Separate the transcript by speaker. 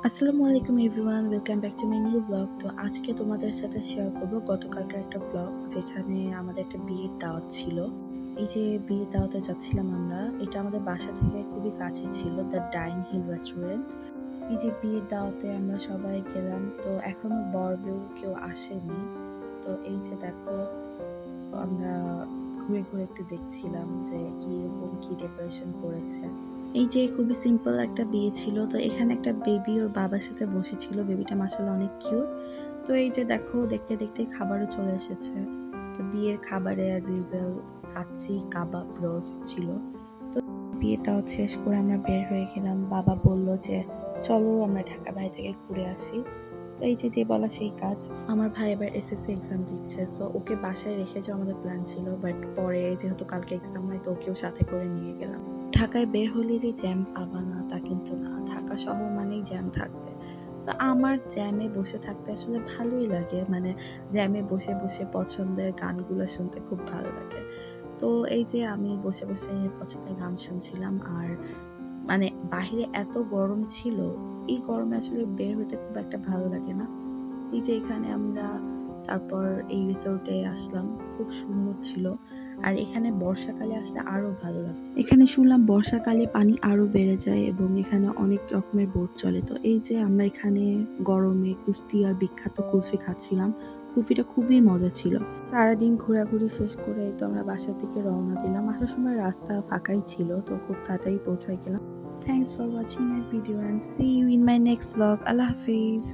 Speaker 1: আসসালামু আলাইকুম everyone, welcome back to my new blog. তো আজকে তোমাদের সাথে শেয়ার করব গতকালকার একটা ব্লগ, যেখানে আমাদের একটা বিয়ের দাওয়াত ছিল। এই যে বিয়ের দাওয়াতে যাচ্ছিলাম আমরা, এটা আমাদের বাসা থেকে খুবই কাছে ছিল, দ্য ডাইন হিল রেস্টুরেন্ট। এই যে বিয়ের দাওয়াতে আমরা সবাই গেলাম, তো এখনো বর বউ কেউ আসেনি। তো এই যে দেখো, আমরা ঘুরে ঘুরে একটু দেখছিলাম যে কিরকম কি ডেকোরেশন করেছে। এই যে খুবই সিম্পল একটা বিয়ে ছিল। তো এখানে একটা বেবি ওর বাবার সাথে বসেছিল, বেবিটা মাশাআল্লাহ অনেক কিউট। তো এই যে দেখো, দেখতে দেখতে খাবারও চলে এসেছে। তো বিয়ের খাবারে অ্যাজ ইউজুয়াল কাচ্চি, কাবাব, রোস্ট ছিল। তো বিয়েটা শেষ করে আমরা বের হয়ে গেলাম। বাবা বলল যে চলো আমরা ঢাকা বাইরে থেকে ঘুরে আসি। তো এই যে বলা সেই কাজ। আমার ভাই এবার এসএসসি এক্সাম দিচ্ছে, সো ওকে বাসায় রেখে যাওয়া আমাদের প্ল্যান ছিল, বাট পরে যেহেতু কালকে এক্সাম হয়, তো ওকেও সাথে করে নিয়ে গেলাম। ঢাকায় বের হলে যে জ্যাম পাবা না তা কিন্তু না, ঢাকা শহর মানেই জ্যাম থাকবে। তো আমার জ্যামে বসে থাকতে আসলে ভালোই লাগে, মানে জ্যামে বসে বসে পছন্দের গানগুলো শুনতে খুব ভালো লাগে। তো এই যে আমি বসে বসে পছন্দের গান শুনছিলাম, আর মানে বাহিরে এত গরম ছিল, এই গরমে আসলে বের হতে খুব একটা ভালো লাগে না। এই যে এখানে আমরা তারপর এই রিসোর্টে আসলাম, খুব সুন্দর ছিল। আর এখানে বর্ষাকালে আসলে আরো ভালো লাগে। এখানে শুনলাম বর্ষাকালে পানি আরো বেড়ে যায় এবং এখানে অনেক রকমের বোট চলে। তো এই যে আমরা এখানে গরমে কুস্তিয়ার বিখ্যাত কুলফি খাচ্ছিলাম। কুলফিটা খুবই মজা ছিল। সারাদিন ঘোরাঘুরি শেষ করে তো আমরা বাসার দিকে রওনা দিলাম। আসার সময় রাস্তা ফাঁকাই ছিল, তো খুব তাড়াতাড়ি পৌঁছায় গেলাম। Thanks for watching my video and see you in my next vlog. আল্লাহ হাফিজ।